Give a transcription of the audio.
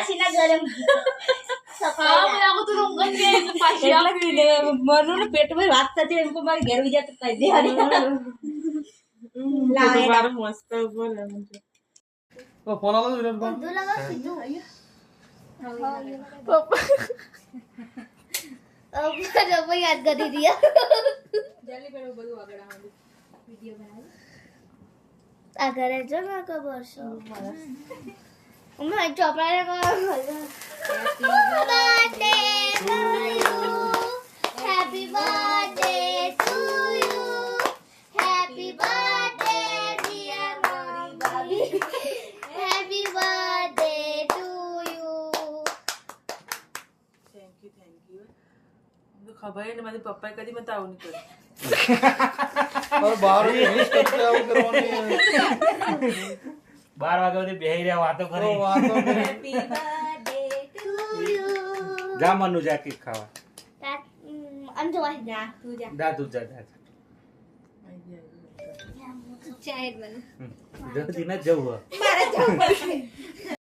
પાસીના ગરમ હા મને આખું તો ઊંઘ જ નહીં પાછી એટલે મરનું પેટમાં વાત થતી એમ કો મારે ઘેર વિજા તો કહી દેવાની લાવે મારું મસ્ત બોલે તો ફોન આલો વિરાટભાઈ ઊંધું લગાવ સીધું પપ્પા યાદ કરી દિયા જલ્દી પેલો બધું આગળ આવવાનું વિડિયો બનાવી આ ઘરે જો ના ખબર છો ઉમા ચોપડા કો happy birthday to you happy birthday dear મોરી happy birthday to you thank you તો ખબર ને મારી પપ્પાએ કદી મને આવું નહીં કર્યું और 12 करके आવું કરવાની 12 વાગ્યા સુધી બેહી રહ્યા વાતો કરી વાતો કરી હેપી બર્થડે ટુ યુ જા મનુ જા કેક ખાવા અંજો વાહ જા તું જા જા તું જા ચાય બન જલ્દી ન જવું મારે જવું પડશે